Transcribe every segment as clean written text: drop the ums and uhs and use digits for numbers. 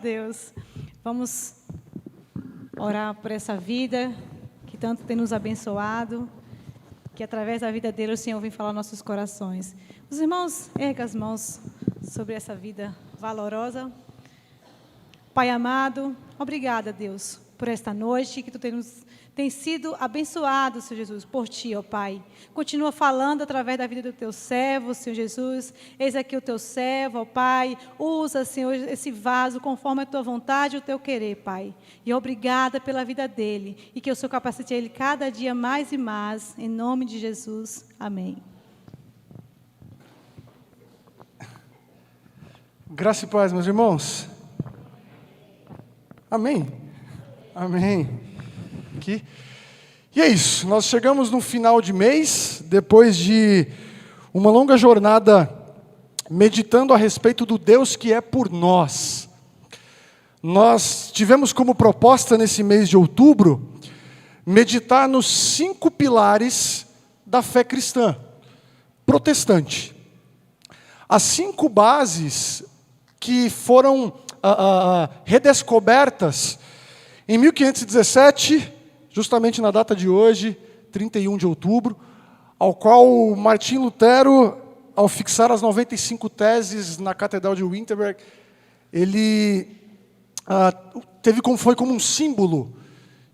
Deus, vamos orar por essa vida que tanto tem nos abençoado, que através da vida dele o Senhor vem falar aos nossos corações. Os irmãos, erga as mãos sobre essa vida valorosa. Pai amado, obrigada, Deus, por esta noite que tu tem sido abençoado, Senhor Jesus, por ti, ó Pai. Continua falando através da vida do teu servo, Senhor Jesus. Eis aqui o teu servo, ó Pai. Usa, Senhor, esse vaso conforme a tua vontade e o teu querer, Pai. E obrigada pela vida dele. E que o Senhor capacite ele cada dia mais e mais. Em nome de Jesus. Amém. Graça e paz, meus irmãos. Amém. Amém. Aqui. E é isso, nós chegamos no final de mês, depois de uma longa jornada meditando a respeito do Deus que é por nós. Nós tivemos como proposta nesse mês de outubro, meditar nos 5 pilares da fé cristã, protestante. As 5 bases que foram redescobertas em 1517, justamente na data de hoje, 31 de outubro, ao qual Martim Lutero, ao fixar as 95 teses na Catedral de Wittenberg, ele foi como um símbolo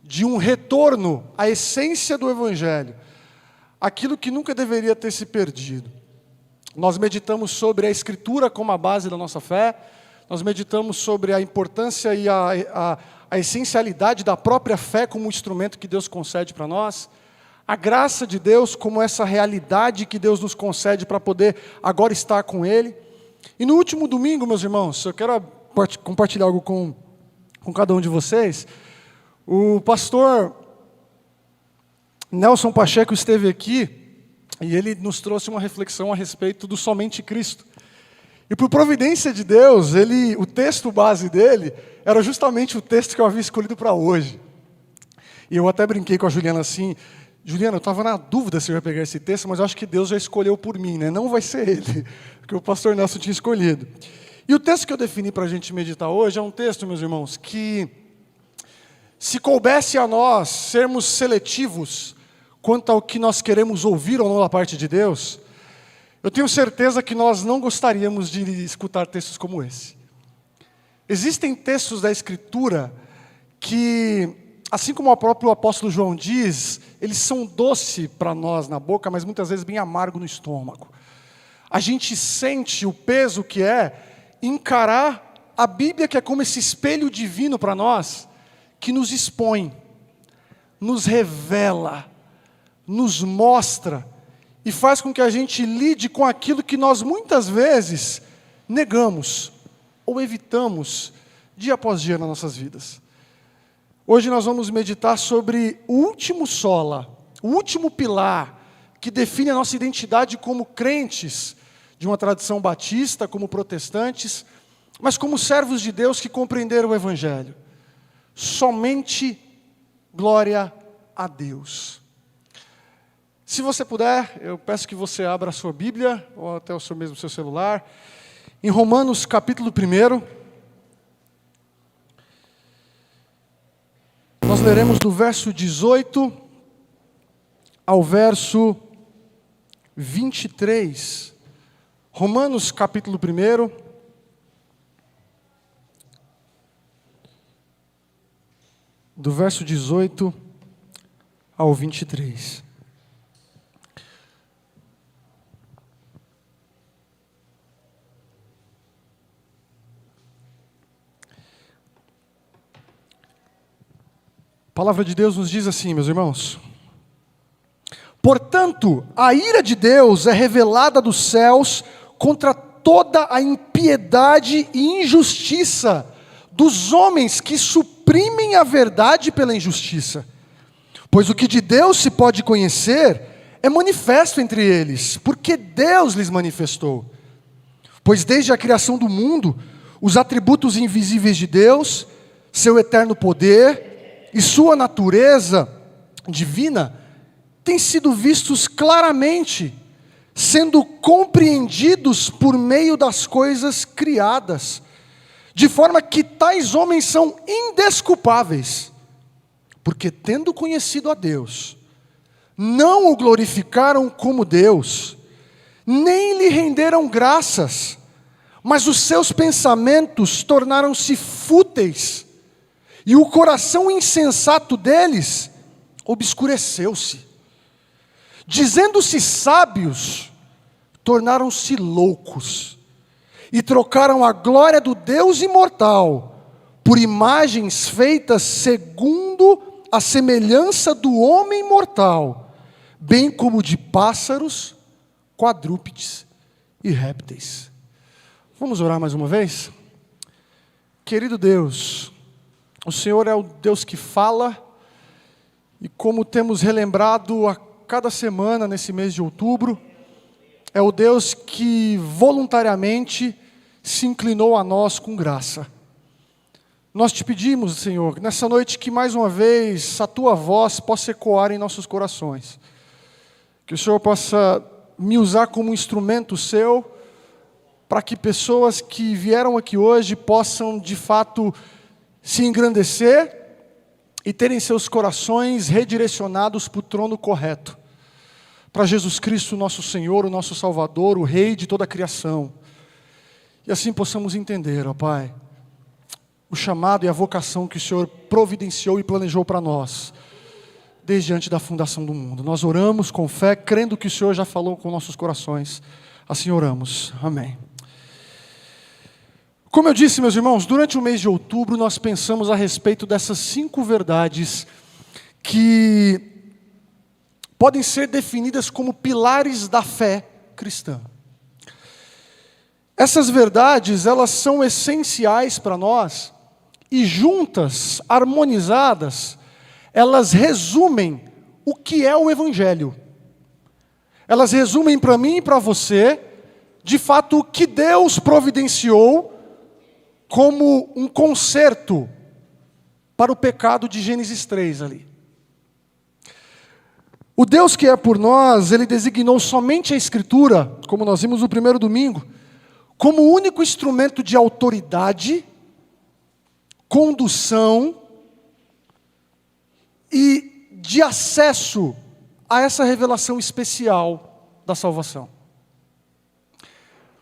de um retorno à essência do Evangelho, aquilo que nunca deveria ter se perdido. Nós meditamos sobre a Escritura como a base da nossa fé, nós meditamos sobre a importância e a essencialidade da própria fé como um instrumento que Deus concede para nós, a graça de Deus como essa realidade que Deus nos concede para poder agora estar com Ele. E no último domingo, meus irmãos, eu quero compartilhar algo com cada um de vocês. O pastor Nelson Pacheco esteve aqui e ele nos trouxe uma reflexão a respeito do somente Cristo. E por providência de Deus, o texto base dele era justamente o texto que eu havia escolhido para hoje. E eu até brinquei com a Juliana assim, Juliana, eu estava na dúvida se eu ia pegar esse texto, mas eu acho que Deus já escolheu por mim, né? Não vai ser ele, porque o pastor Nelson tinha escolhido. E o texto que eu defini para a gente meditar hoje é um texto, meus irmãos, que se coubesse a nós sermos seletivos quanto ao que nós queremos ouvir ou não da parte de Deus, eu tenho certeza que nós não gostaríamos de escutar textos como esse. Existem textos da Escritura que, assim como o próprio apóstolo João diz, eles são doce para nós na boca, mas muitas vezes bem amargo no estômago. A gente sente o peso que é encarar a Bíblia, que é como esse espelho divino para nós, que nos expõe, nos revela, nos mostra, e faz com que a gente lide com aquilo que nós muitas vezes negamos ou evitamos dia após dia nas nossas vidas. Hoje nós vamos meditar sobre o último sola, o último pilar que define a nossa identidade como crentes de uma tradição batista, como protestantes, mas como servos de Deus que compreenderam o Evangelho. Somente glória a Deus. Se você puder, eu peço que você abra a sua Bíblia, ou até o seu celular, em Romanos capítulo 1, nós leremos do verso 18 ao verso 23. Romanos capítulo 1, do verso 18 ao 23. A palavra de Deus nos diz assim, meus irmãos: portanto, a ira de Deus é revelada dos céus contra toda a impiedade e injustiça dos homens que suprimem a verdade pela injustiça. Pois o que de Deus se pode conhecer é manifesto entre eles, porque Deus lhes manifestou. Pois desde a criação do mundo, os atributos invisíveis de Deus, seu eterno poder e sua natureza divina têm sido vistos claramente, sendo compreendidos por meio das coisas criadas, de forma que tais homens são indesculpáveis, porque tendo conhecido a Deus, não o glorificaram como Deus, nem lhe renderam graças, mas os seus pensamentos tornaram-se fúteis, e o coração insensato deles obscureceu-se. Dizendo-se sábios, tornaram-se loucos, e trocaram a glória do Deus imortal por imagens feitas segundo a semelhança do homem mortal, bem como de pássaros, quadrúpedes e répteis. Vamos orar mais uma vez? Querido Deus, o Senhor é o Deus que fala, e como temos relembrado a cada semana nesse mês de outubro, é o Deus que voluntariamente se inclinou a nós com graça. Nós te pedimos, Senhor, nessa noite que mais uma vez a Tua voz possa ecoar em nossos corações. Que o Senhor possa me usar como instrumento Seu, para que pessoas que vieram aqui hoje possam de fato se engrandecer e terem seus corações redirecionados para o trono correto. Para Jesus Cristo, nosso Senhor, o nosso Salvador, o Rei de toda a criação. E assim possamos entender, ó Pai, o chamado e a vocação que o Senhor providenciou e planejou para nós, desde antes da fundação do mundo. Nós oramos com fé, crendo que o Senhor já falou com nossos corações. Assim oramos. Amém. Como eu disse, meus irmãos, durante o mês de outubro nós pensamos a respeito dessas 5 verdades que podem ser definidas como pilares da fé cristã. Essas verdades, elas são essenciais para nós e juntas, harmonizadas, elas resumem o que é o Evangelho. Elas resumem para mim e para você, de fato, o que Deus providenciou como um conserto para o pecado de Gênesis 3 ali. O Deus que é por nós, Ele designou somente a Escritura, como nós vimos no primeiro domingo, como o único instrumento de autoridade, condução e de acesso a essa revelação especial da salvação.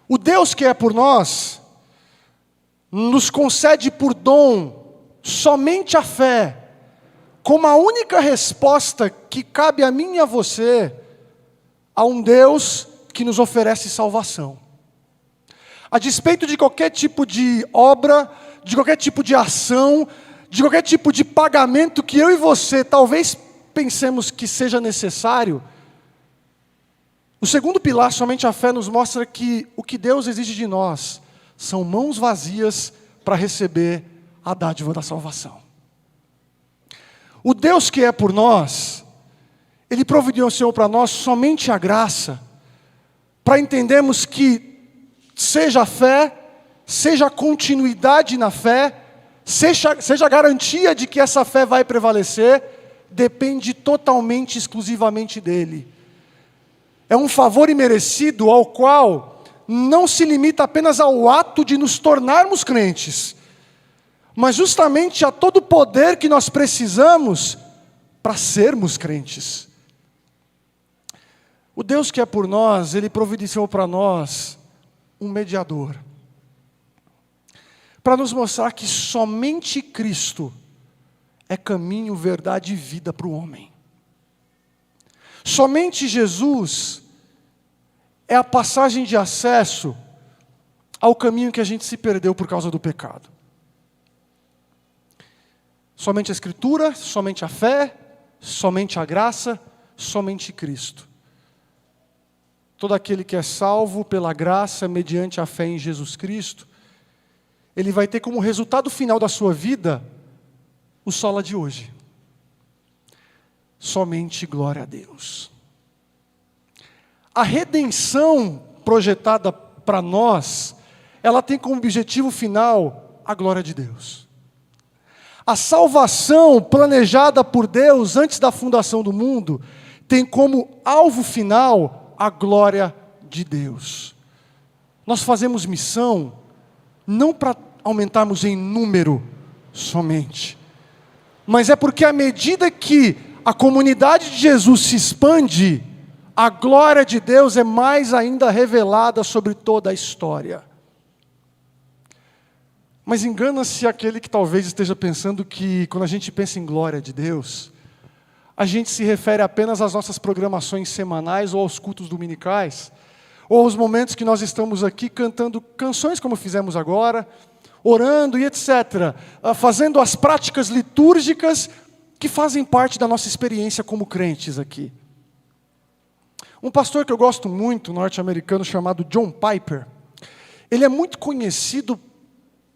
O Deus que é por nós, nos concede por dom somente a fé, como a única resposta que cabe a mim e a você, a um Deus que nos oferece salvação. A despeito de qualquer tipo de obra, de qualquer tipo de ação, de qualquer tipo de pagamento que eu e você talvez pensemos que seja necessário, o segundo pilar, somente a fé, nos mostra que o que Deus exige de nós são mãos vazias para receber a dádiva da salvação. O Deus que é por nós, Ele providenciou para nós somente a graça, para entendermos que seja a fé, seja a continuidade na fé, seja a garantia de que essa fé vai prevalecer, depende totalmente, exclusivamente dEle. É um favor imerecido ao qual não se limita apenas ao ato de nos tornarmos crentes, mas justamente a todo o poder que nós precisamos para sermos crentes. O Deus que é por nós, Ele providenciou para nós um mediador, para nos mostrar que somente Cristo é caminho, verdade e vida para o homem. Somente Jesus é a passagem de acesso ao caminho que a gente se perdeu por causa do pecado. Somente a Escritura, somente a fé, somente a graça, somente Cristo. Todo aquele que é salvo pela graça, mediante a fé em Jesus Cristo, ele vai ter como resultado final da sua vida o sola de hoje. Somente glória a Deus. A redenção projetada para nós, ela tem como objetivo final a glória de Deus. A salvação planejada por Deus antes da fundação do mundo tem como alvo final a glória de Deus. Nós fazemos missão não para aumentarmos em número somente, mas é porque à medida que a comunidade de Jesus se expande, a glória de Deus é mais ainda revelada sobre toda a história. Mas engana-se aquele que talvez esteja pensando que quando a gente pensa em glória de Deus, a gente se refere apenas às nossas programações semanais ou aos cultos dominicais, ou aos momentos que nós estamos aqui cantando canções como fizemos agora, orando e etc., fazendo as práticas litúrgicas que fazem parte da nossa experiência como crentes aqui. Um pastor que eu gosto muito, norte-americano, chamado John Piper, ele é muito conhecido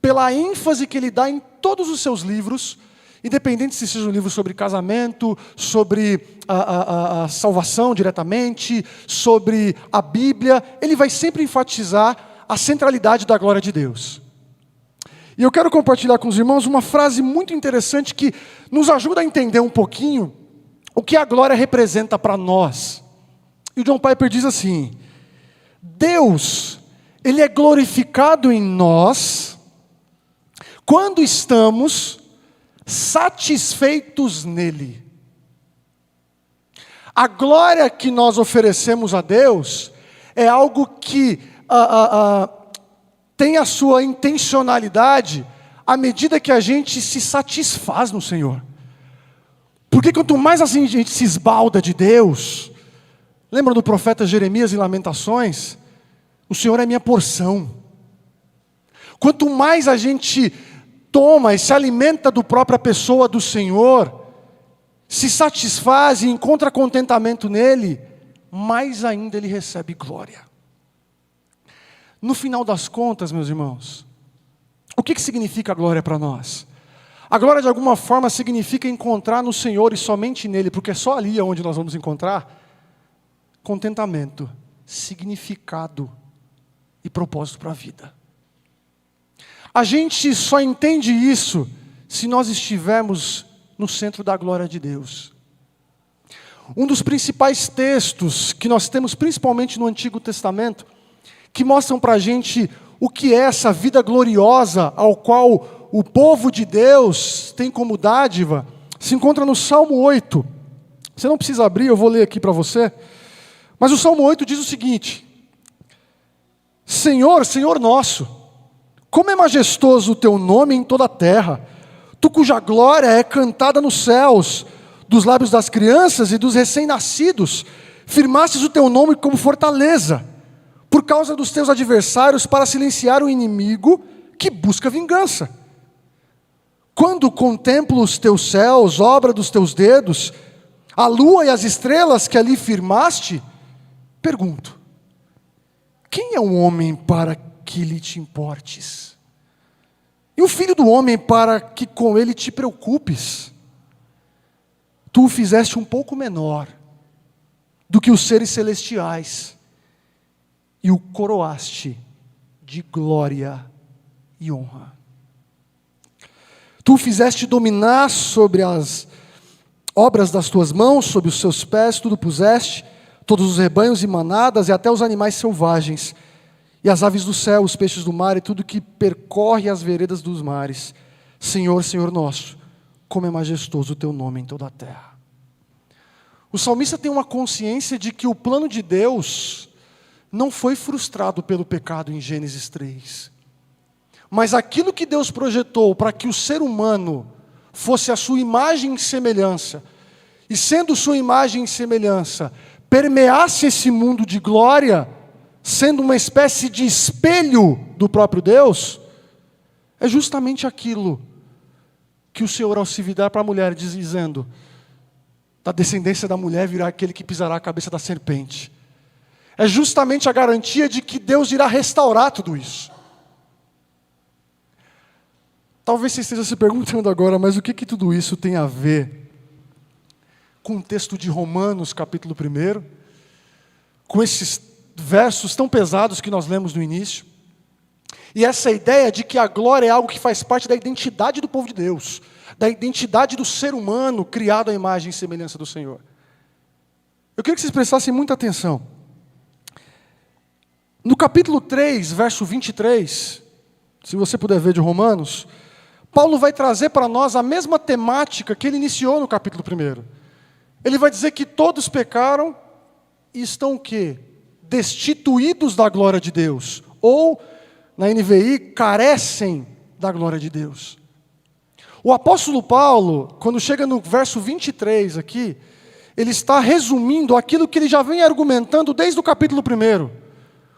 pela ênfase que ele dá em todos os seus livros, independente se seja um livro sobre casamento, sobre a salvação diretamente, sobre a Bíblia, ele vai sempre enfatizar a centralidade da glória de Deus. E eu quero compartilhar com os irmãos uma frase muito interessante que nos ajuda a entender um pouquinho o que a glória representa para nós. E o John Piper diz assim: Deus, Ele é glorificado em nós quando estamos satisfeitos nele. A glória que nós oferecemos a Deus é algo que tem a sua intencionalidade à medida que a gente se satisfaz no Senhor. Porque quanto mais assim a gente se esbalda de Deus, lembra do profeta Jeremias em Lamentações? O Senhor é minha porção. Quanto mais a gente toma e se alimenta da própria pessoa do Senhor, se satisfaz e encontra contentamento nele, mais ainda ele recebe glória. No final das contas, meus irmãos, o que significa a glória para nós? A glória de alguma forma significa encontrar no Senhor e somente nele, porque é só ali onde nós vamos encontrar contentamento, significado e propósito para a vida. A gente só entende isso se nós estivermos no centro da glória de Deus. Um dos principais textos que nós temos, principalmente no Antigo Testamento, que mostram para a gente o que é essa vida gloriosa ao qual o povo de Deus tem como dádiva, se encontra no Salmo 8. Você não precisa abrir, eu vou ler aqui para você. Mas o Salmo 8 diz o seguinte: Senhor, Senhor nosso, como é majestoso o teu nome em toda a terra, tu cuja glória é cantada nos céus, dos lábios das crianças e dos recém-nascidos, firmastes o teu nome como fortaleza, por causa dos teus adversários, para silenciar o inimigo que busca vingança. Quando contemplo os teus céus, obra dos teus dedos, a lua e as estrelas que ali firmaste, pergunto: quem é o homem para que lhe te importes? E o filho do homem para que com ele te preocupes? Tu o fizeste um pouco menor do que os seres celestiais, e o coroaste de glória e honra. Tu o fizeste dominar sobre as obras das tuas mãos, sob os seus pés, tudo puseste, todos os rebanhos e manadas, e até os animais selvagens, e as aves do céu, os peixes do mar, e tudo que percorre as veredas dos mares. Senhor, Senhor nosso, como é majestoso o teu nome em toda a terra. O salmista tem uma consciência de que o plano de Deus não foi frustrado pelo pecado em Gênesis 3. Mas aquilo que Deus projetou para que o ser humano fosse a sua imagem e semelhança, e sendo sua imagem e semelhança, permeasse esse mundo de glória, sendo uma espécie de espelho do próprio Deus, é justamente aquilo que o Senhor, ao se virar para a mulher, dizendo: da descendência da mulher virá aquele que pisará a cabeça da serpente. É justamente a garantia de que Deus irá restaurar tudo isso. Talvez você esteja se perguntando agora, mas o que tudo isso tem a ver com o texto de Romanos, capítulo 1, com esses versos tão pesados que nós lemos no início, e essa ideia de que a glória é algo que faz parte da identidade do povo de Deus, da identidade do ser humano criado à imagem e semelhança do Senhor. Eu queria que vocês prestassem muita atenção. No capítulo 3, verso 23, se você puder ver de Romanos, Paulo vai trazer para nós a mesma temática que ele iniciou no capítulo 1. Ele vai dizer que todos pecaram e estão o quê? Destituídos da glória de Deus. Ou, na NVI, carecem da glória de Deus. O apóstolo Paulo, quando chega no verso 23 aqui, ele está resumindo aquilo que ele já vem argumentando desde o capítulo 1.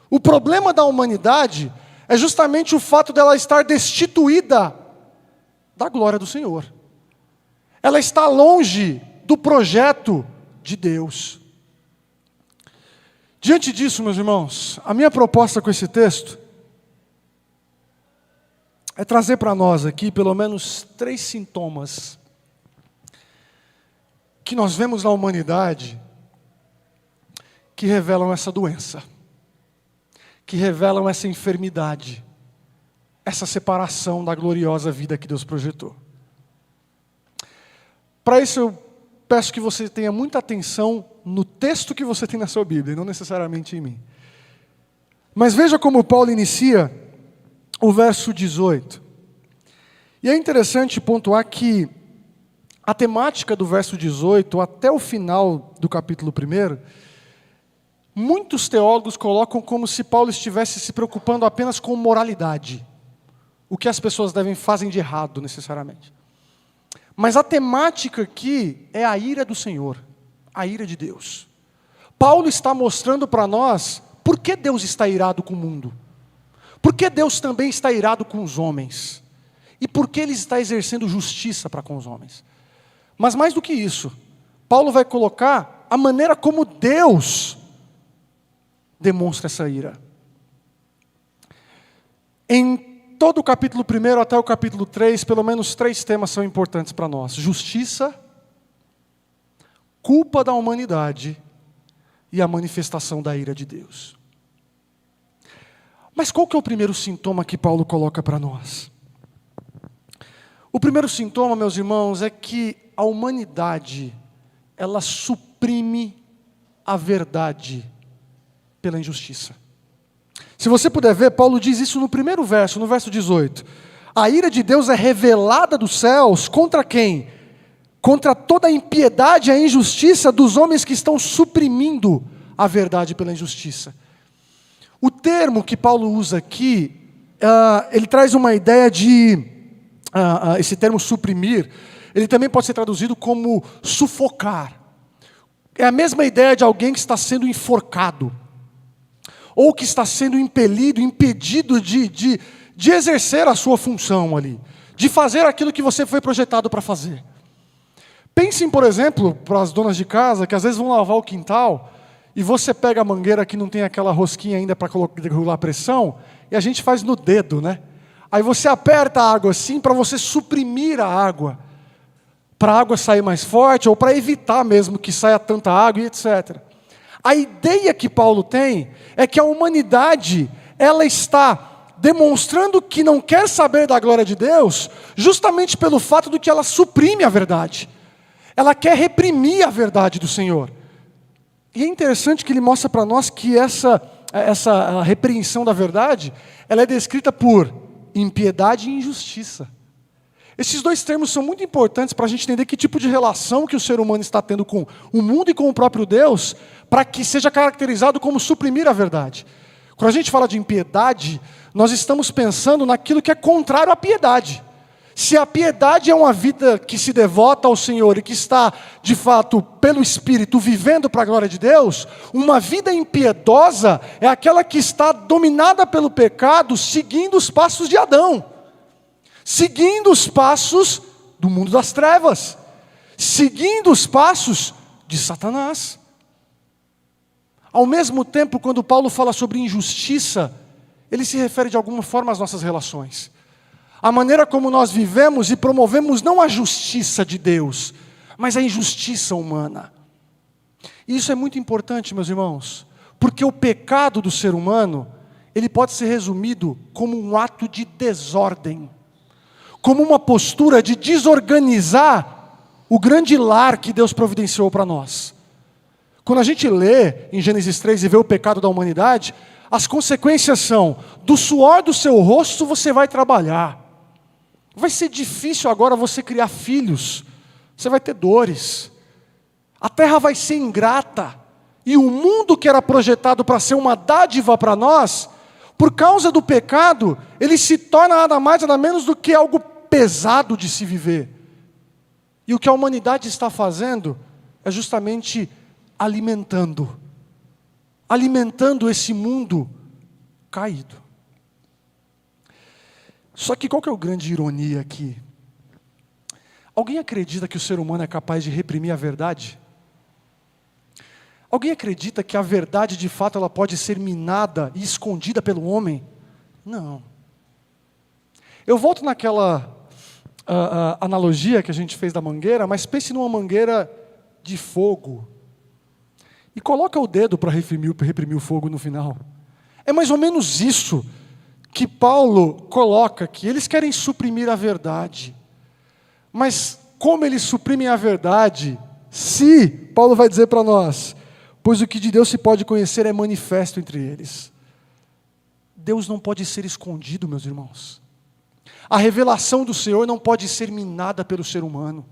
O problema da humanidade é justamente o fato dela estar destituída da glória do Senhor. Ela está longe do projeto de Deus. Diante disso, meus irmãos, a minha proposta com esse texto é trazer para nós aqui pelo menos 3 sintomas que nós vemos na humanidade que revelam essa doença, que revelam essa enfermidade, essa separação da gloriosa vida que Deus projetou. Para isso eu peço que você tenha muita atenção no texto que você tem na sua Bíblia, e não necessariamente em mim. Mas veja como Paulo inicia o verso 18. E é interessante pontuar que a temática do verso 18 até o final do capítulo 1, muitos teólogos colocam como se Paulo estivesse se preocupando apenas com moralidade. O que as pessoas fazem de errado, necessariamente. Mas a temática aqui é a ira do Senhor, a ira de Deus. Paulo está mostrando para nós por que Deus está irado com o mundo. Por que Deus também está irado com os homens. E por que Ele está exercendo justiça para com os homens. Mas mais do que isso, Paulo vai colocar a maneira como Deus demonstra essa ira. Em todo o capítulo 1 até o capítulo 3, pelo menos 3 temas são importantes para nós. Justiça, culpa da humanidade e a manifestação da ira de Deus. Mas qual que é o primeiro sintoma que Paulo coloca para nós? O primeiro sintoma, meus irmãos, é que a humanidade, ela suprime a verdade pela injustiça. Se você puder ver, Paulo diz isso no primeiro verso, no verso 18. A ira de Deus é revelada dos céus contra quem? Contra toda a impiedade e a injustiça dos homens que estão suprimindo a verdade pela injustiça. O termo que Paulo usa aqui, ele traz uma ideia de, esse termo suprimir, ele também pode ser traduzido como sufocar. É a mesma ideia de alguém que está sendo enforcado, ou que está sendo impelido, impedido de exercer a sua função ali, de fazer aquilo que você foi projetado para fazer. Pensem, por exemplo, para as donas de casa, que às vezes vão lavar o quintal, e você pega a mangueira que não tem aquela rosquinha ainda para regular a pressão, e a gente faz no dedo, né? Aí você aperta a água assim para você suprimir a água, para a água sair mais forte, ou para evitar mesmo que saia tanta água e etc. A ideia que Paulo tem é que a humanidade, ela está demonstrando que não quer saber da glória de Deus, justamente pelo fato de que ela suprime a verdade. Ela quer reprimir a verdade do Senhor. E é interessante que ele mostra para nós que essa repreensão da verdade, ela é descrita por impiedade e injustiça. Esses 2 termos são muito importantes para a gente entender que tipo de relação que o ser humano está tendo com o mundo e com o próprio Deus, para que seja caracterizado como suprimir a verdade. Quando a gente fala de impiedade, nós estamos pensando naquilo que é contrário à piedade. Se a piedade é uma vida que se devota ao Senhor e que está, de fato, pelo Espírito, vivendo para a glória de Deus, uma vida impiedosa é aquela que está dominada pelo pecado, seguindo os passos de Adão. Seguindo os passos do mundo das trevas, seguindo os passos de Satanás. Ao mesmo tempo, quando Paulo fala sobre injustiça, ele se refere de alguma forma às nossas relações. A maneira como nós vivemos e promovemos não a justiça de Deus, mas a injustiça humana. E isso é muito importante, meus irmãos, porque o pecado do ser humano, ele pode ser resumido como um ato de desordem, como uma postura de desorganizar o grande lar que Deus providenciou para nós. Quando a gente lê em Gênesis 3 e vê o pecado da humanidade, As consequências são: do suor do seu rosto você vai trabalhar. Vai ser difícil agora você criar filhos. Você vai ter dores. A terra vai ser ingrata. E o mundo que era projetado para ser uma dádiva para nós, por causa do pecado, ele se torna nada mais, nada menos do que algo pesado de se viver. E o que a humanidade está fazendo é justamente alimentando esse mundo caído. Só que qual que é a grande ironia aqui? Alguém acredita que o ser humano é capaz de reprimir a verdade? Alguém acredita que a verdade de fato ela pode ser minada e escondida pelo homem? Não. Eu volto naquela analogia que a gente fez da mangueira, mas pense numa mangueira de fogo. E coloca o dedo para reprimir o fogo no final. É mais ou menos isso que Paulo coloca aqui. Eles querem suprimir a verdade. Mas como eles suprimem a verdade, se, Paulo vai dizer para nós, pois o que de Deus se pode conhecer é manifesto entre eles. Deus não pode ser escondido, meus irmãos. A revelação do Senhor não pode ser minada pelo ser humano.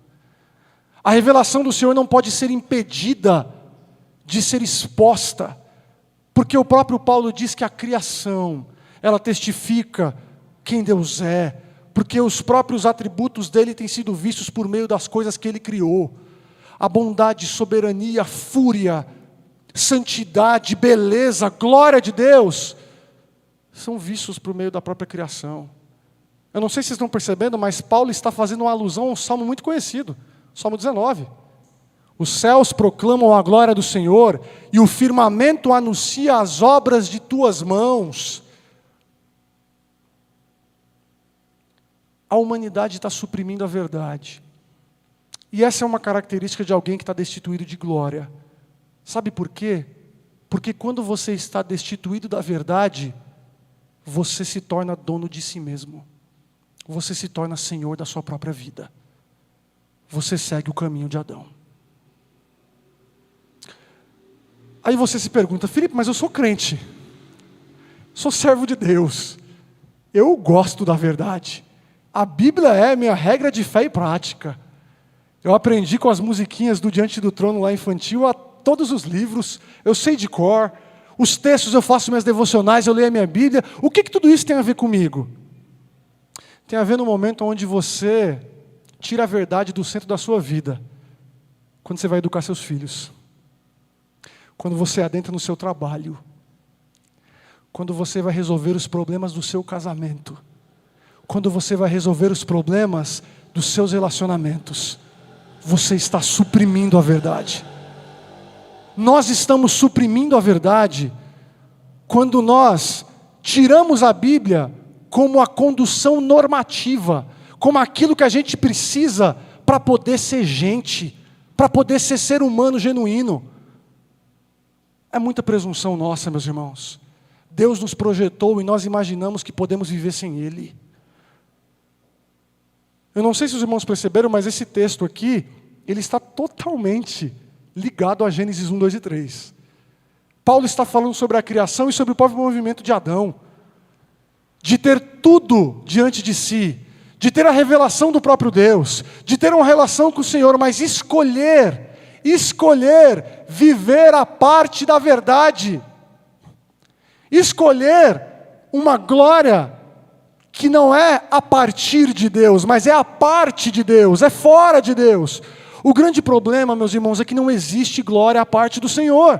A revelação do Senhor não pode ser impedida de ser exposta, porque o próprio Paulo diz que a criação, ela testifica quem Deus é, porque os próprios atributos dele têm sido vistos por meio das coisas que ele criou. A bondade, soberania, fúria, santidade, beleza, glória de Deus, são vistos por meio da própria criação. Eu não sei se vocês estão percebendo, mas Paulo está fazendo uma alusão a um salmo muito conhecido, Salmo 19. Os céus proclamam a glória do Senhor, e o firmamento anuncia as obras de tuas mãos. A humanidade está suprimindo a verdade. E essa é uma característica de alguém que está destituído de glória. Sabe por quê? Porque quando você está destituído da verdade, você se torna dono de si mesmo. Você se torna senhor da sua própria vida. Você segue o caminho de Adão. Aí você se pergunta: Felipe, mas eu sou crente. Sou servo de Deus. Eu gosto da verdade. A Bíblia é minha regra de fé e prática. Eu aprendi com as musiquinhas do Diante do Trono lá infantil a todos os livros. Eu sei de cor. Os textos eu faço minhas devocionais, eu leio a minha Bíblia. O que tudo isso tem a ver comigo? Tem a ver no momento onde você tira a verdade do centro da sua vida. Quando você vai educar seus filhos. Quando você adentra no seu trabalho. Quando você vai resolver os problemas do seu casamento. Quando você vai resolver os problemas dos seus relacionamentos. Você está suprimindo a verdade. Nós estamos suprimindo a verdade quando nós tiramos a Bíblia como a condução normativa, como aquilo que a gente precisa para poder ser gente, para poder ser humano genuíno. É muita presunção nossa, meus irmãos. Deus nos projetou e nós imaginamos que podemos viver sem Ele. Eu não sei se os irmãos perceberam, mas esse texto aqui, ele está totalmente ligado a Gênesis 1, 2 e 3. Paulo está falando sobre a criação e sobre o próprio movimento de Adão. De ter tudo diante de si, de ter a revelação do próprio Deus, de ter uma relação com o Senhor, mas escolher viver a parte da verdade. Escolher uma glória que não é a partir de Deus, mas é a parte de Deus, é fora de Deus. O grande problema, meus irmãos, é que não existe glória à parte do Senhor.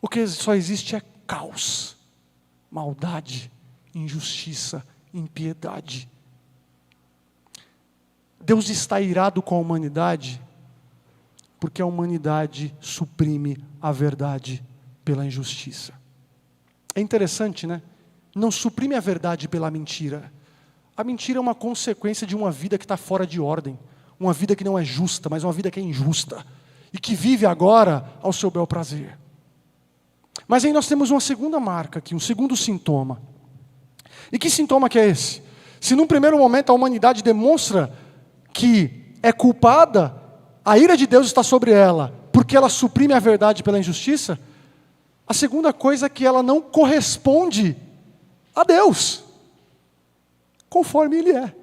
O que só existe é caos, maldade, injustiça, impiedade. Deus está irado com a humanidade, porque a humanidade suprime a verdade pela injustiça. É interessante, né? Não suprime a verdade pela mentira. A mentira é uma consequência de uma vida que está fora de ordem. Uma vida que não é justa, mas uma vida que é injusta. E que vive agora ao seu bel prazer. Mas aí nós temos uma segunda marca aqui, um segundo sintoma. E que sintoma que é esse? Se num primeiro momento a humanidade demonstra que é culpada, a ira de Deus está sobre ela, porque ela suprime a verdade pela injustiça, A segunda coisa é que ela não corresponde a Deus, conforme Ele é.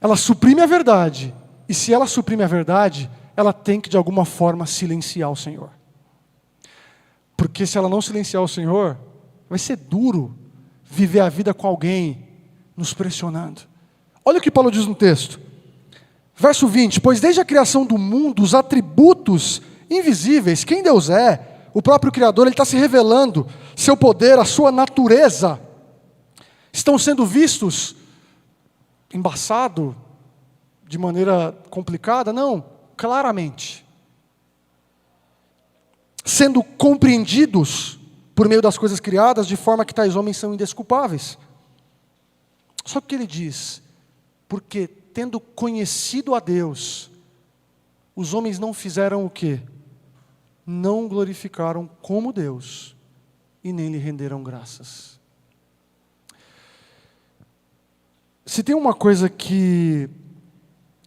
Ela suprime a verdade, e se ela suprime a verdade, ela tem que de alguma forma silenciar o Senhor. Porque se ela não silenciar o Senhor, vai ser duro viver a vida com alguém nos pressionando. Olha o que Paulo diz no texto. Verso 20, pois desde a criação do mundo, os atributos invisíveis, quem Deus é, o próprio Criador, Ele está se revelando, seu poder, a sua natureza, estão sendo vistos, embaçado, de maneira complicada? Não, claramente. Sendo compreendidos por meio das coisas criadas, de forma que tais homens são indesculpáveis. Só que ele diz, porque tendo conhecido a Deus, os homens não fizeram o quê? Não glorificaram como Deus, e nem lhe renderam graças. Se tem uma coisa que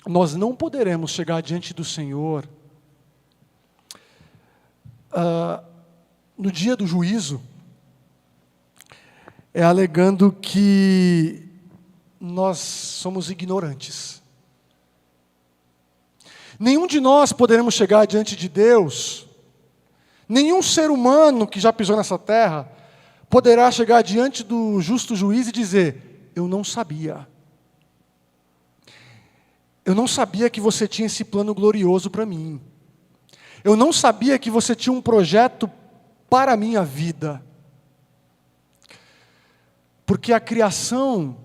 nós não poderemos chegar diante do Senhor, no dia do juízo, é alegando que nós somos ignorantes. Nenhum de nós poderemos chegar diante de Deus, nenhum ser humano que já pisou nessa terra, poderá chegar diante do justo juiz e dizer, eu não sabia. Eu não sabia que você tinha esse plano glorioso para mim. Eu não sabia que você tinha um projeto para a minha vida. Porque a criação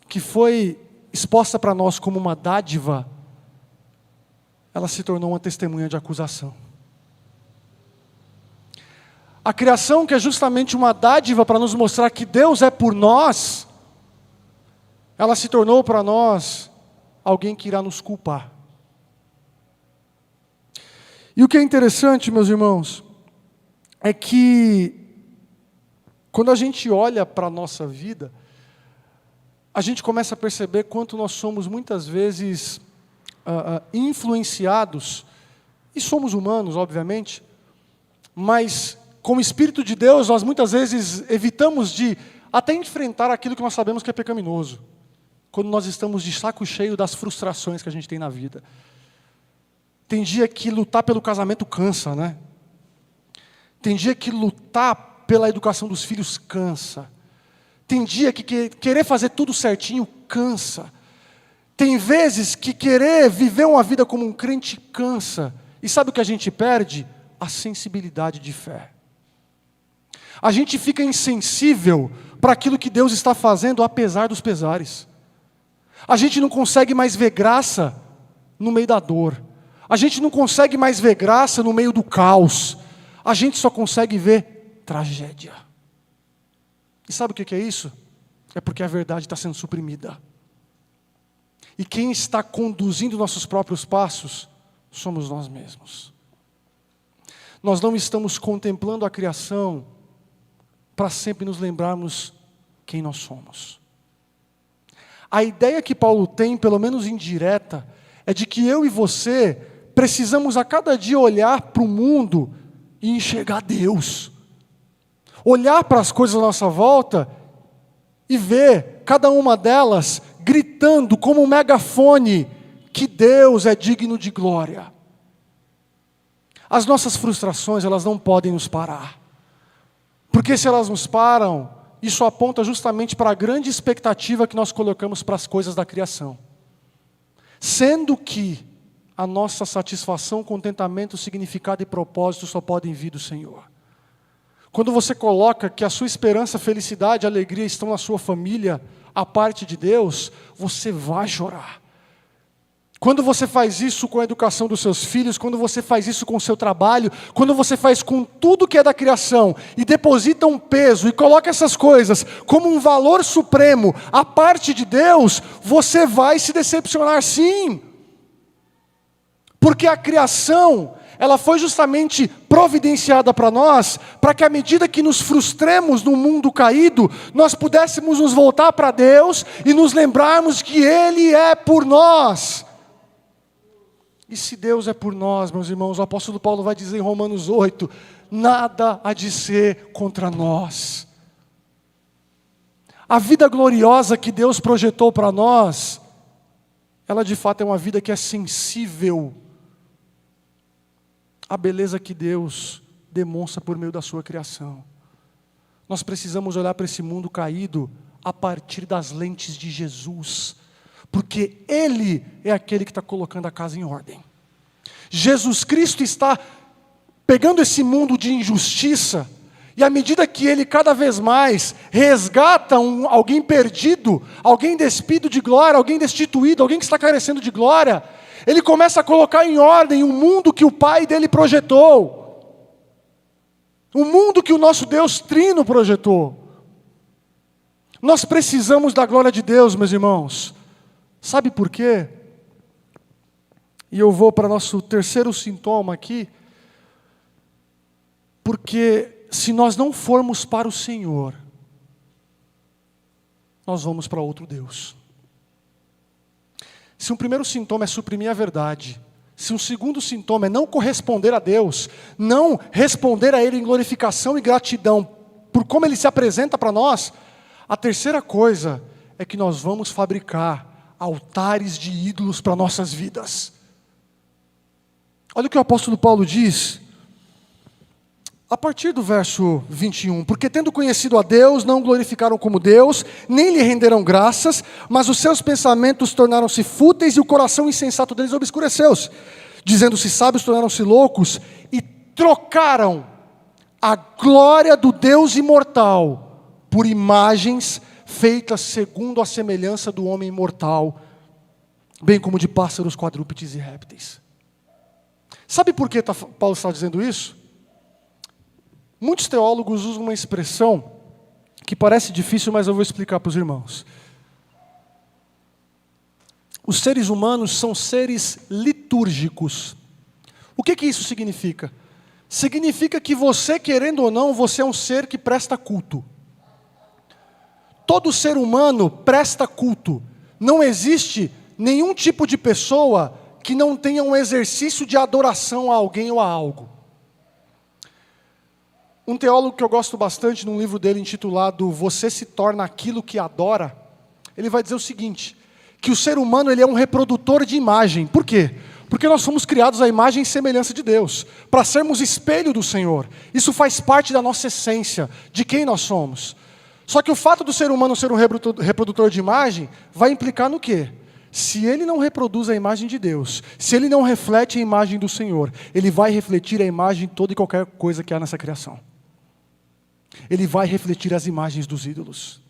que foi exposta para nós como uma dádiva, ela se tornou uma testemunha de acusação. A criação que é justamente uma dádiva para nos mostrar que Deus é por nós, ela se tornou para nós alguém que irá nos culpar. E o que é interessante, meus irmãos, é que quando a gente olha para a nossa vida, a gente começa a perceber quanto nós somos muitas vezes influenciados, e somos humanos, obviamente, mas com o Espírito de Deus, nós muitas vezes evitamos de até enfrentar aquilo que nós sabemos que é pecaminoso, quando nós estamos de saco cheio das frustrações que a gente tem na vida. Tem dia que lutar pelo casamento cansa, né? Tem dia que lutar pela educação dos filhos cansa. Tem dia que querer fazer tudo certinho cansa. Tem vezes que querer viver uma vida como um crente cansa. E sabe o que a gente perde? A sensibilidade de fé. A gente fica insensível para aquilo que Deus está fazendo, apesar dos pesares. A gente não consegue mais ver graça no meio da dor. A gente não consegue mais ver graça no meio do caos. A gente só consegue ver tragédia. E sabe o que é isso? É porque a verdade está sendo suprimida. E quem está conduzindo nossos próprios passos somos nós mesmos. Nós não estamos contemplando a criação para sempre nos lembrarmos quem nós somos. A ideia que Paulo tem, pelo menos indireta, é de que eu e você precisamos a cada dia olhar para o mundo e enxergar Deus. Olhar para as coisas à nossa volta e ver cada uma delas gritando como um megafone que Deus é digno de glória. As nossas frustrações, elas não podem nos parar. Porque se elas nos param, isso aponta justamente para a grande expectativa que nós colocamos para as coisas da criação. Sendo que a nossa satisfação, contentamento, significado e propósito só podem vir do Senhor. Quando você coloca que a sua esperança, felicidade, alegria estão na sua família, a parte de Deus, você vai chorar. Quando você faz isso com a educação dos seus filhos, quando você faz isso com o seu trabalho, quando você faz com tudo que é da criação e deposita um peso e coloca essas coisas como um valor supremo à parte de Deus, você vai se decepcionar sim. Porque a criação, ela foi justamente providenciada para nós, para que à medida que nos frustremos no mundo caído, nós pudéssemos nos voltar para Deus e nos lembrarmos que Ele é por nós. E se Deus é por nós, meus irmãos, o apóstolo Paulo vai dizer em Romanos 8, nada há de ser contra nós. A vida gloriosa que Deus projetou para nós, ela de fato é uma vida que é sensível à beleza que Deus demonstra por meio da sua criação. Nós precisamos olhar para esse mundo caído a partir das lentes de Jesus, porque Ele é aquele que está colocando a casa em ordem. Jesus Cristo está pegando esse mundo de injustiça, e à medida que Ele cada vez mais resgata alguém perdido, alguém despido de glória, alguém destituído, alguém que está carecendo de glória, Ele começa a colocar em ordem o mundo que o Pai dele projetou, o mundo que o nosso Deus Trino projetou. Nós precisamos da glória de Deus, meus irmãos. Sabe por quê? E eu vou para nosso terceiro sintoma aqui. Porque se nós não formos para o Senhor, nós vamos para outro Deus. Se um primeiro sintoma é suprimir a verdade, se um segundo sintoma é não corresponder a Deus, não responder a Ele em glorificação e gratidão por como Ele se apresenta para nós, a terceira coisa é que nós vamos fabricar altares de ídolos para nossas vidas. Olha o que o apóstolo Paulo diz, a partir do verso 21, porque tendo conhecido a Deus, não o glorificaram como Deus, nem lhe renderam graças, mas os seus pensamentos tornaram-se fúteis e o coração insensato deles obscureceu-se. Dizendo-se sábios, tornaram-se loucos e trocaram a glória do Deus imortal por imagens feitas segundo a semelhança do homem mortal, bem como de pássaros, quadrúpedes e répteis. Sabe por que Paulo está dizendo isso? Muitos teólogos usam uma expressão que parece difícil, mas eu vou explicar para os irmãos. Os seres humanos são seres litúrgicos. O que isso significa? Significa que você, querendo ou não, você é um ser que presta culto. Todo ser humano presta culto. Não existe nenhum tipo de pessoa que não tenha um exercício de adoração a alguém ou a algo. Um teólogo que eu gosto bastante, num livro dele intitulado Você se torna aquilo que adora, ele vai dizer o seguinte, que o ser humano ele é um reprodutor de imagem. Por quê? Porque nós fomos criados à imagem e semelhança de Deus, para sermos espelho do Senhor. Isso faz parte da nossa essência, de quem nós somos. Só que o fato do ser humano ser um reprodutor de imagem, vai implicar no quê? Se ele não reproduz a imagem de Deus, se ele não reflete a imagem do Senhor, ele vai refletir a imagem toda e qualquer coisa que há nessa criação. Ele vai refletir as imagens dos ídolos.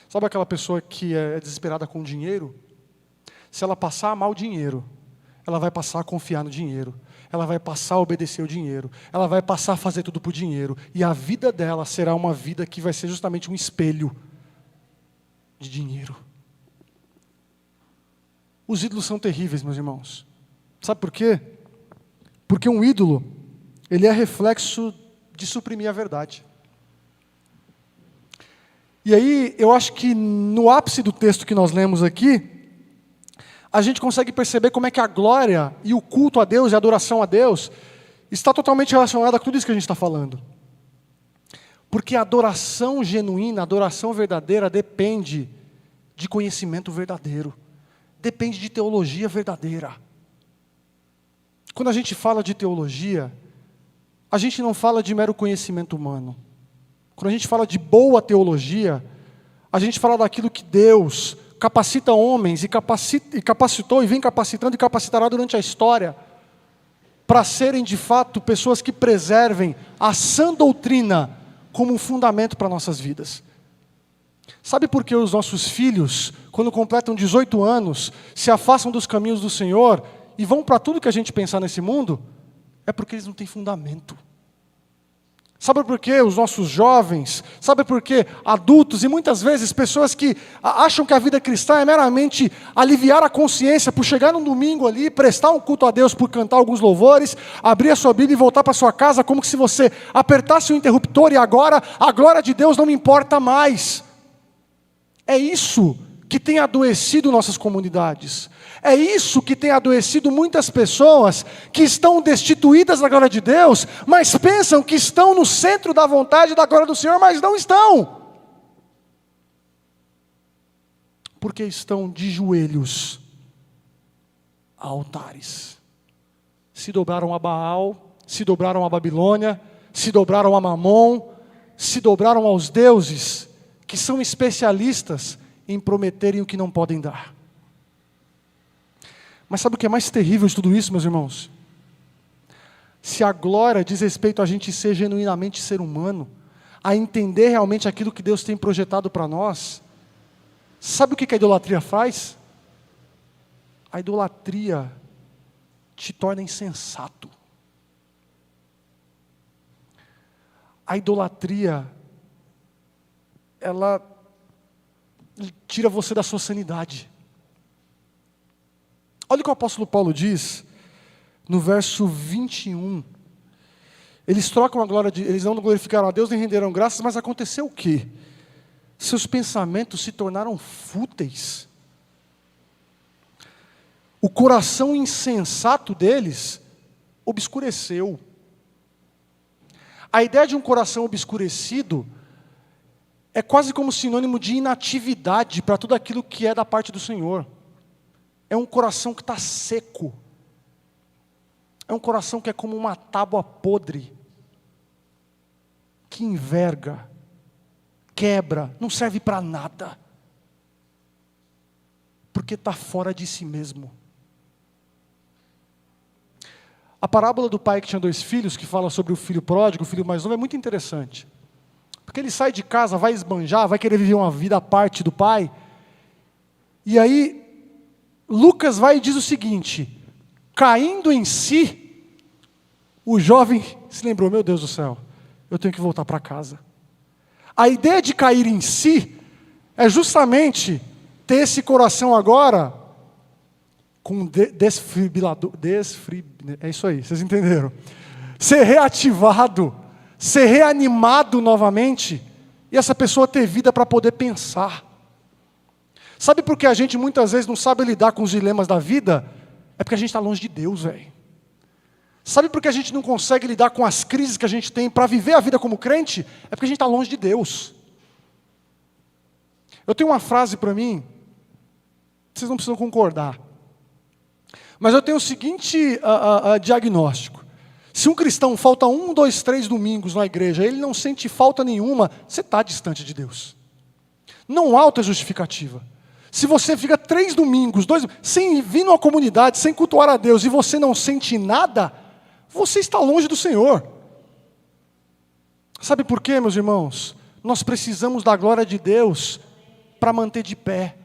Sabe aquela pessoa que é desesperada com dinheiro? Se ela passar a amar o dinheiro, ela vai passar a confiar no dinheiro. Ela vai passar a obedecer o dinheiro. Ela vai passar a fazer tudo por dinheiro. E a vida dela será uma vida que vai ser justamente um espelho de dinheiro. Os ídolos são terríveis, meus irmãos. Sabe por quê? Porque um ídolo, ele é reflexo de suprimir a verdade. E aí, eu acho que no ápice do texto que nós lemos aqui, a gente consegue perceber como é que a glória e o culto a Deus e a adoração a Deus está totalmente relacionada com tudo isso que a gente está falando. Porque a adoração genuína, a adoração verdadeira depende de conhecimento verdadeiro. Depende de teologia verdadeira. Quando a gente fala de teologia, a gente não fala de mero conhecimento humano. Quando a gente fala de boa teologia, a gente fala daquilo que Deus capacita homens e capacitou e vem capacitando e capacitará durante a história para serem de fato pessoas que preservem a sã doutrina como um fundamento para nossas vidas. Sabe por que os nossos filhos, quando completam 18 anos, se afastam dos caminhos do Senhor e vão para tudo que a gente pensar nesse mundo? É porque eles não têm fundamento. Sabe por que os nossos jovens, sabe por que adultos e muitas vezes pessoas que acham que a vida cristã é meramente aliviar a consciência por chegar num domingo ali, prestar um culto a Deus por cantar alguns louvores, abrir a sua Bíblia e voltar para sua casa como se você apertasse o interruptor e agora a glória de Deus não me importa mais. É isso que tem adoecido nossas comunidades. É isso que tem adoecido muitas pessoas que estão destituídas da glória de Deus, mas pensam que estão no centro da vontade e da glória do Senhor, mas não estão. Porque estão de joelhos a altares. Se dobraram a Baal, se dobraram a Babilônia, se dobraram a Mamon, se dobraram aos deuses, que são especialistas em prometerem o que não podem dar. Mas sabe o que é mais terrível de tudo isso, meus irmãos? Se a glória diz respeito a gente ser genuinamente ser humano, a entender realmente aquilo que Deus tem projetado para nós, sabe o que a idolatria faz? A idolatria te torna insensato. A idolatria, ela tira você da sua sanidade. Olha o que o apóstolo Paulo diz no verso 21. Eles trocam a glória eles não glorificaram a Deus nem renderam graças, mas aconteceu o quê? Seus pensamentos se tornaram fúteis. O coração insensato deles obscureceu. A ideia de um coração obscurecido é quase como sinônimo de inatividade para tudo aquilo que é da parte do Senhor. É um coração que está seco. É um coração que é como uma tábua podre, que enverga, quebra, não serve para nada, porque está fora de si mesmo. A parábola do pai que tinha 2 filhos, que fala sobre o filho pródigo, o filho mais novo, é muito interessante. Porque ele sai de casa, vai esbanjar, vai querer viver uma vida à parte do pai. E aí, Lucas vai e diz o seguinte: caindo em si, o jovem se lembrou, meu Deus do céu, eu tenho que voltar para casa. A ideia de cair em si é justamente ter esse coração agora com desfibrilador, é isso aí, vocês entenderam? Ser reativado, ser reanimado novamente, e essa pessoa ter vida para poder pensar. Sabe por que a gente muitas vezes não sabe lidar com os dilemas da vida? É porque a gente está longe de Deus, velho. Sabe por que a gente não consegue lidar com as crises que a gente tem para viver a vida como crente? É porque a gente está longe de Deus. Eu tenho uma frase para mim, vocês não precisam concordar, mas eu tenho o seguinte diagnóstico. Se um cristão falta 1, 2, 3 domingos na igreja, ele não sente falta nenhuma, você está distante de Deus. Não há outra justificativa. Se você fica 3 domingos, 2, sem vir numa comunidade, sem cultuar a Deus, e você não sente nada, você está longe do Senhor. Sabe por quê, meus irmãos? Nós precisamos da glória de Deus para manter de pé.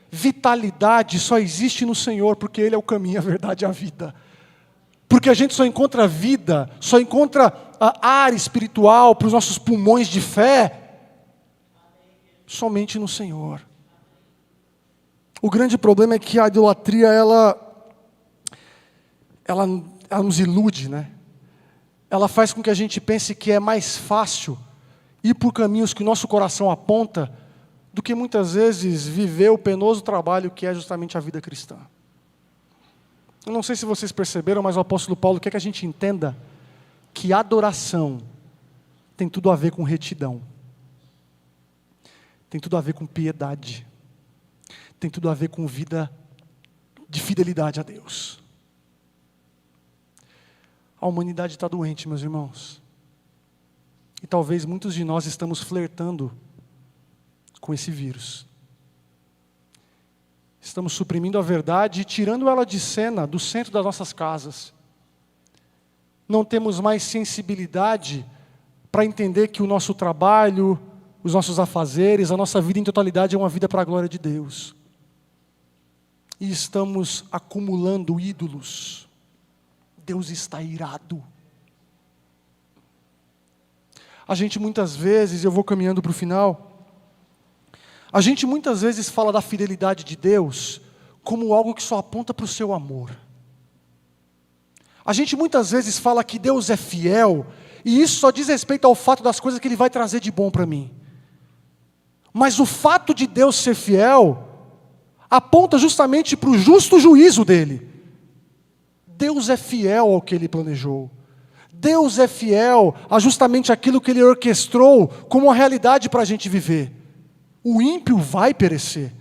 Vitalidade só existe no Senhor, porque Ele é o caminho, a verdade e a vida. Porque a gente só encontra vida, só encontra ar espiritual para os nossos pulmões de fé, somente no Senhor. O grande problema é que a idolatria, ela nos ilude, né? Ela faz com que a gente pense que é mais fácil ir por caminhos que o nosso coração aponta, do que muitas vezes viver o penoso trabalho que é justamente a vida cristã. Eu não sei se vocês perceberam, mas o apóstolo Paulo quer que a gente entenda que adoração tem tudo a ver com retidão. Tem tudo a ver com piedade. Tem tudo a ver com vida de fidelidade a Deus. A humanidade está doente, meus irmãos. E talvez muitos de nós estamos flertando com esse vírus. Estamos suprimindo a verdade e tirando ela de cena, do centro das nossas casas. Não temos mais sensibilidade para entender que o nosso trabalho, os nossos afazeres, a nossa vida em totalidade é uma vida para a glória de Deus. E estamos acumulando ídolos. Deus está irado. A gente muitas vezes, eu vou caminhando para o final, a gente muitas vezes fala da fidelidade de Deus como algo que só aponta para o seu amor. A gente muitas vezes fala que Deus é fiel, e isso só diz respeito ao fato das coisas que Ele vai trazer de bom para mim. Mas o fato de Deus ser fiel aponta justamente para o justo juízo dele. Deus é fiel ao que ele planejou. Deus é fiel a justamente aquilo que ele orquestrou como uma realidade para a gente viver. O ímpio vai perecer.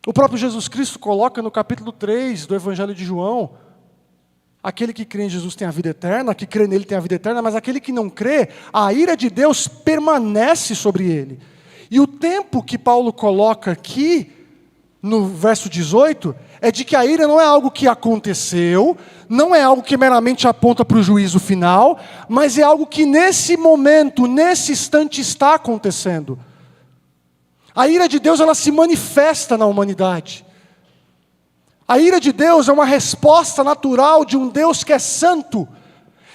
O próprio Jesus Cristo coloca no capítulo 3 do Evangelho de João: aquele que crê em Jesus tem a vida eterna, que crê nele tem a vida eterna, mas aquele que não crê, a ira de Deus permanece sobre ele. E o tempo que Paulo coloca aqui, no verso 18, é de que a ira não é algo que aconteceu, não é algo que meramente aponta para o juízo final, mas é algo que nesse momento, nesse instante está acontecendo. A ira de Deus, ela se manifesta na humanidade. A ira de Deus é uma resposta natural de um Deus que é santo.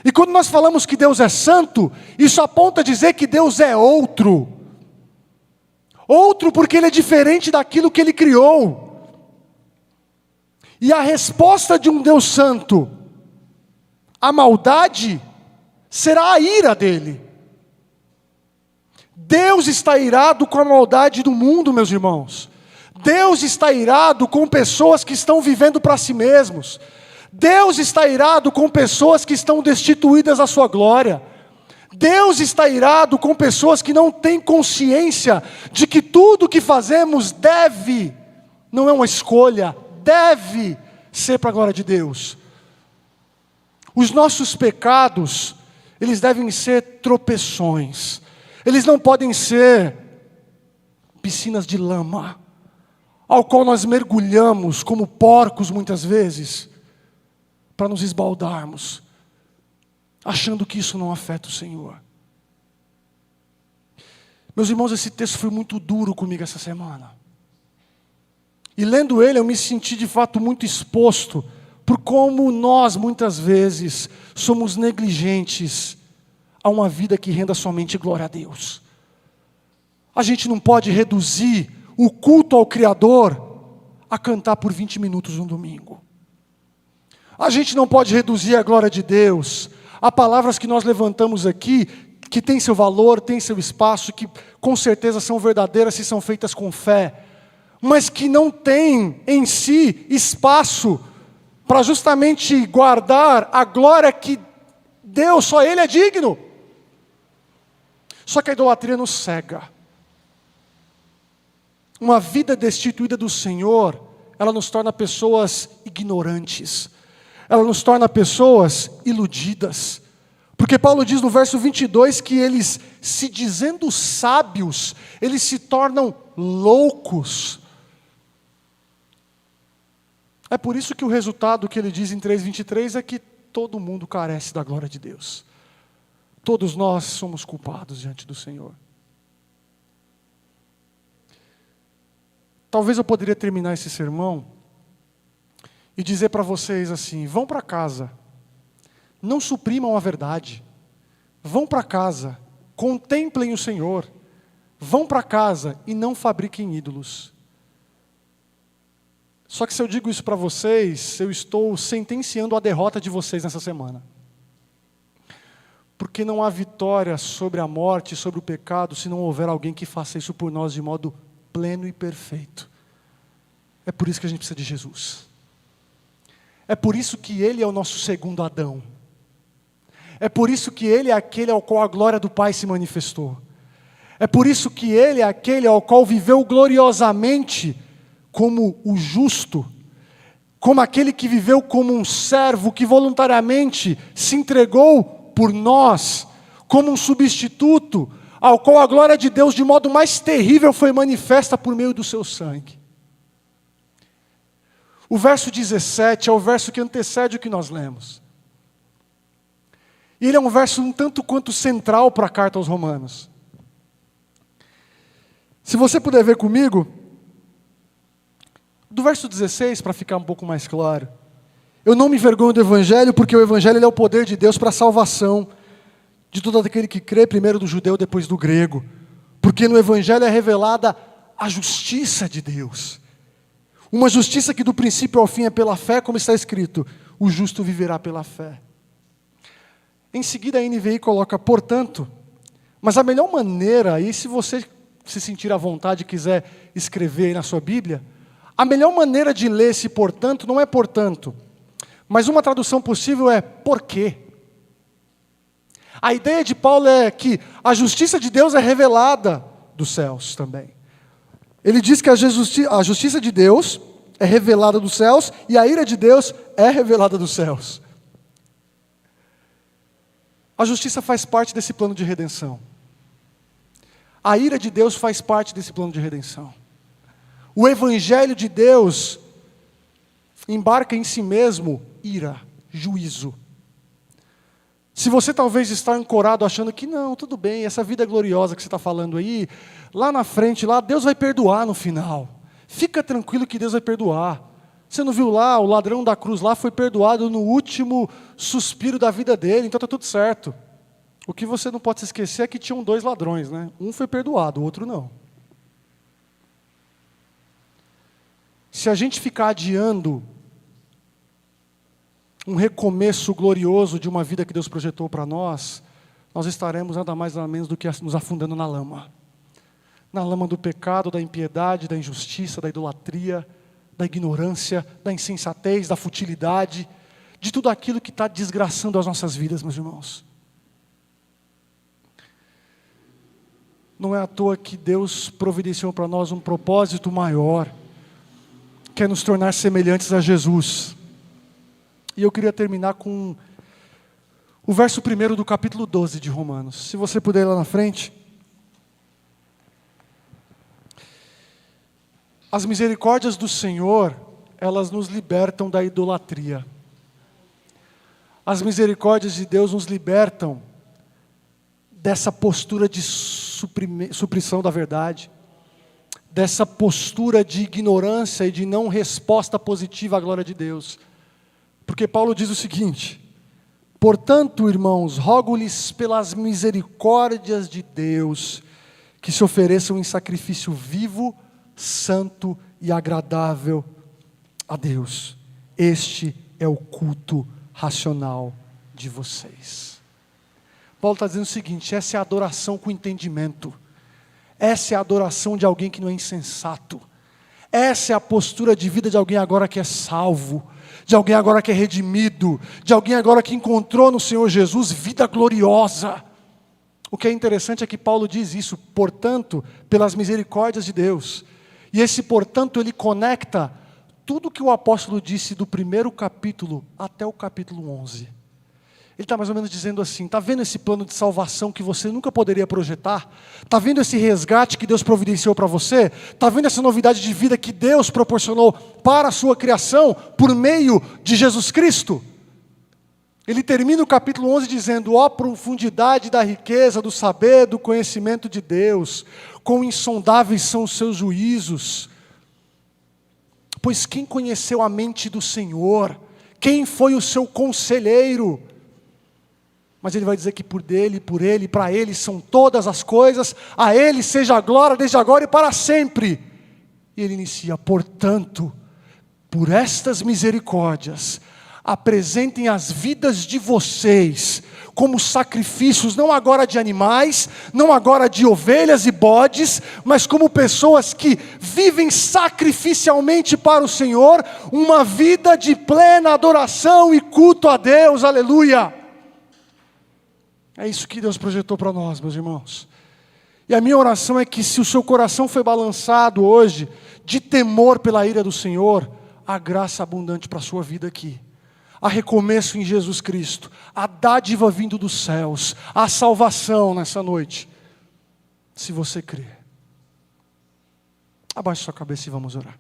E quando nós falamos que Deus é santo, isso aponta a dizer que Deus é outro. Outro porque Ele é diferente daquilo que Ele criou. E a resposta de um Deus santo à maldade será a ira dele. Deus está irado com a maldade do mundo, meus irmãos. Deus está irado com pessoas que estão vivendo para si mesmos. Deus está irado com pessoas que estão destituídas da sua glória. Deus está irado com pessoas que não têm consciência de que tudo o que fazemos deve, não é uma escolha, deve ser para a glória de Deus. Os nossos pecados, eles devem ser tropeções. Eles não podem ser piscinas de lama, ao qual nós mergulhamos como porcos muitas vezes, para nos esbaldarmos, achando que isso não afeta o Senhor. Meus irmãos, esse texto foi muito duro comigo essa semana. E lendo ele, eu me senti de fato muito exposto por como nós, muitas vezes, somos negligentes a uma vida que renda somente glória a Deus. A gente não pode reduzir o culto ao Criador a cantar por 20 minutos no domingo. A gente não pode reduzir a glória de Deus a palavras que nós levantamos aqui, que têm seu valor, têm seu espaço, que com certeza são verdadeiras se são feitas com fé, mas que não têm em si espaço para justamente guardar a glória que Deus, só Ele é digno. Só que a idolatria nos cega. Uma vida destituída do Senhor, ela nos torna pessoas ignorantes. Ela nos torna pessoas iludidas. Porque Paulo diz no verso 22 que eles, se dizendo sábios, eles se tornam loucos. É por isso que o resultado que ele diz em 3:23 é que todo mundo carece da glória de Deus. Todos nós somos culpados diante do Senhor. Talvez eu poderia terminar esse sermão e dizer para vocês assim: vão para casa, não suprimam a verdade, vão para casa, contemplem o Senhor, vão para casa e não fabriquem ídolos. Só que se eu digo isso para vocês, eu estou sentenciando a derrota de vocês nessa semana. Porque não há vitória sobre a morte, sobre o pecado, se não houver alguém que faça isso por nós de modo pleno e perfeito. É por isso que a gente precisa de Jesus. É por isso que Ele é o nosso segundo Adão. É por isso que Ele é aquele ao qual a glória do Pai se manifestou. É por isso que Ele é aquele ao qual viveu gloriosamente como o justo, como aquele que viveu como um servo, que voluntariamente se entregou por nós, como um substituto, ao qual a glória de Deus de modo mais terrível foi manifesta por meio do seu sangue. O verso 17 é o verso que antecede o que nós lemos. E ele é um verso um tanto quanto central para a carta aos Romanos. Se você puder ver comigo, do verso 16, para ficar um pouco mais claro: eu não me envergonho do Evangelho, porque o Evangelho ele é o poder de Deus para a salvação de todo aquele que crê, primeiro do judeu, depois do grego. Porque no Evangelho é revelada a justiça de Deus. Uma justiça que do princípio ao fim é pela fé, como está escrito: o justo viverá pela fé. Em seguida a NVI coloca, portanto, mas a melhor maneira, e se você se sentir à vontade e quiser escrever aí na sua Bíblia, a melhor maneira de ler esse portanto não é portanto, mas uma tradução possível é por quê. A ideia de Paulo é que a justiça de Deus é revelada dos céus também. Ele diz que a justiça de Deus é revelada dos céus e a ira de Deus é revelada dos céus. A justiça faz parte desse plano de redenção. A ira de Deus faz parte desse plano de redenção. O Evangelho de Deus embarca em si mesmo ira, juízo. Se você talvez está ancorado achando que não, tudo bem, essa vida gloriosa que você está falando aí, lá na frente, lá Deus vai perdoar no final. Fica tranquilo que Deus vai perdoar. Você não viu lá, o ladrão da cruz lá foi perdoado no último suspiro da vida dele, então está tudo certo. O que você não pode se esquecer é que tinham 2 ladrões, né? Um foi perdoado, o outro não. Se a gente ficar adiando um recomeço glorioso de uma vida que Deus projetou para nós, nós estaremos nada mais nada menos do que nos afundando na lama. Na lama do pecado, da impiedade, da injustiça, da idolatria, da ignorância, da insensatez, da futilidade, de tudo aquilo que está desgraçando as nossas vidas, meus irmãos. Não é à toa que Deus providenciou para nós um propósito maior, que é nos tornar semelhantes a Jesus. E eu queria terminar com o verso 1 do capítulo 12 de Romanos. Se você puder ir lá na frente. As misericórdias do Senhor, elas nos libertam da idolatria. As misericórdias de Deus nos libertam dessa postura de supressão da verdade, dessa postura de ignorância e de não resposta positiva à glória de Deus. Porque Paulo diz o seguinte: portanto, irmãos, rogo-lhes pelas misericórdias de Deus, que se ofereçam em sacrifício vivo, santo e agradável a Deus. Este é o culto racional de vocês. Paulo está dizendo o seguinte: essa é a adoração com entendimento. Essa é a adoração de alguém que não é insensato. Essa é a postura de vida de alguém agora que é salvo, de alguém agora que é redimido, de alguém agora que encontrou no Senhor Jesus vida gloriosa. O que é interessante é que Paulo diz isso, portanto, pelas misericórdias de Deus. E esse portanto, ele conecta tudo que o apóstolo disse do primeiro capítulo até o capítulo 11. Ele está mais ou menos dizendo assim: está vendo esse plano de salvação que você nunca poderia projetar? Está vendo esse resgate que Deus providenciou para você? Está vendo essa novidade de vida que Deus proporcionou para a sua criação por meio de Jesus Cristo? Ele termina o capítulo 11 dizendo: ó profundidade da riqueza, do saber, do conhecimento de Deus, quão insondáveis são os seus juízos. Pois quem conheceu a mente do Senhor? Quem foi o seu conselheiro? Mas ele vai dizer que por dele, por ele, para ele são todas as coisas, a ele seja a glória desde agora e para sempre. E ele inicia: portanto, por estas misericórdias, apresentem as vidas de vocês como sacrifícios, não agora de animais, não agora de ovelhas e bodes, mas como pessoas que vivem sacrificialmente para o Senhor, uma vida de plena adoração e culto a Deus, aleluia. É isso que Deus projetou para nós, meus irmãos. E a minha oração é que, se o seu coração foi balançado hoje de temor pela ira do Senhor, há graça abundante para a sua vida aqui. Há recomeço em Jesus Cristo, a dádiva vindo dos céus, a salvação nessa noite, se você crer. Abaixe sua cabeça e vamos orar.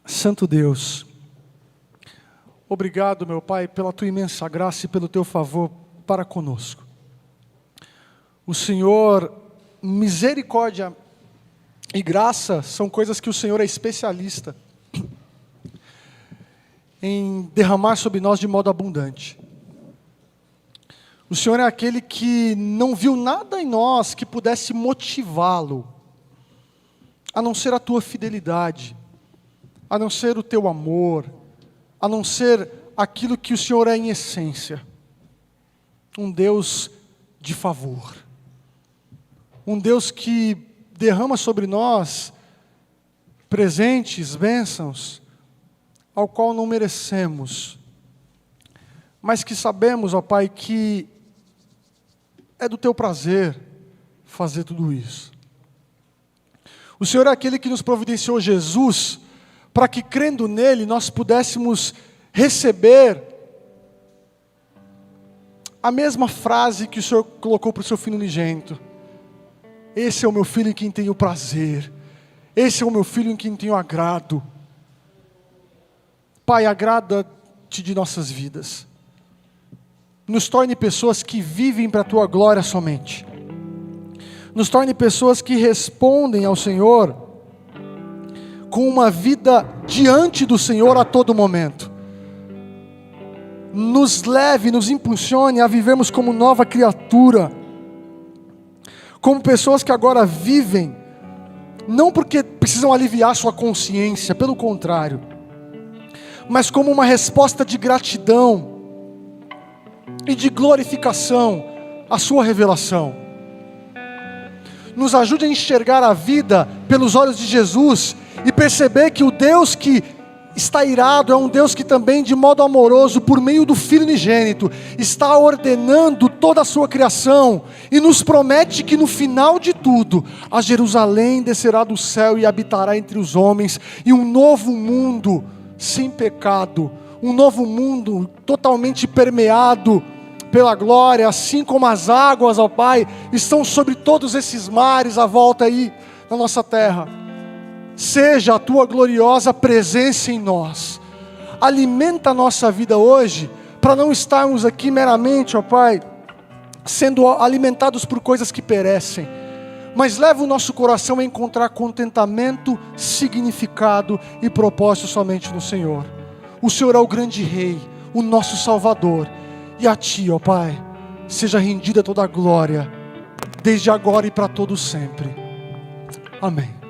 Santo Deus, obrigado, meu Pai, pela Tua imensa graça e pelo Teu favor para conosco. O Senhor, misericórdia e graça são coisas que o Senhor é especialista em derramar sobre nós de modo abundante. O Senhor é aquele que não viu nada em nós que pudesse motivá-lo, a não ser a Tua fidelidade, a não ser o Teu amor, a não ser aquilo que o Senhor é em essência. Um Deus de favor. Um Deus que derrama sobre nós presentes, bênçãos, ao qual não merecemos, mas que sabemos, ó Pai, que é do Teu prazer fazer tudo isso. O Senhor é aquele que nos providenciou Jesus, para que crendo nele nós pudéssemos receber a mesma frase que o Senhor colocou para o Seu Filho unigênito. Esse é o meu Filho em quem tenho prazer. Esse é o meu Filho em quem tenho agrado. Pai, agrada-te de nossas vidas. Nos torne pessoas que vivem para a Tua glória somente. Nos torne pessoas que respondem ao Senhor com uma vida diante do Senhor a todo momento. Nos leve, nos impulsione a vivermos como nova criatura. Como pessoas que agora vivem, não porque precisam aliviar sua consciência, pelo contrário, mas como uma resposta de gratidão e de glorificação à sua revelação. Nos ajude a enxergar a vida pelos olhos de Jesus e perceber que o Deus que está irado é um Deus que também, de modo amoroso, por meio do Filho unigênito, está ordenando toda a sua criação e nos promete que no final de tudo, a Jerusalém descerá do céu e habitará entre os homens, e um novo mundo sem pecado, um novo mundo totalmente permeado pela glória, assim como as águas, ó Pai, estão sobre todos esses mares à volta aí na nossa terra. Seja a Tua gloriosa presença em nós. Alimenta a nossa vida hoje, para não estarmos aqui meramente, ó Pai, sendo alimentados por coisas que perecem, mas leva o nosso coração a encontrar contentamento, significado e propósito somente no Senhor. O Senhor é o grande Rei, o nosso Salvador, e a Ti, ó Pai, seja rendida toda a glória, desde agora e para todo sempre. Amém.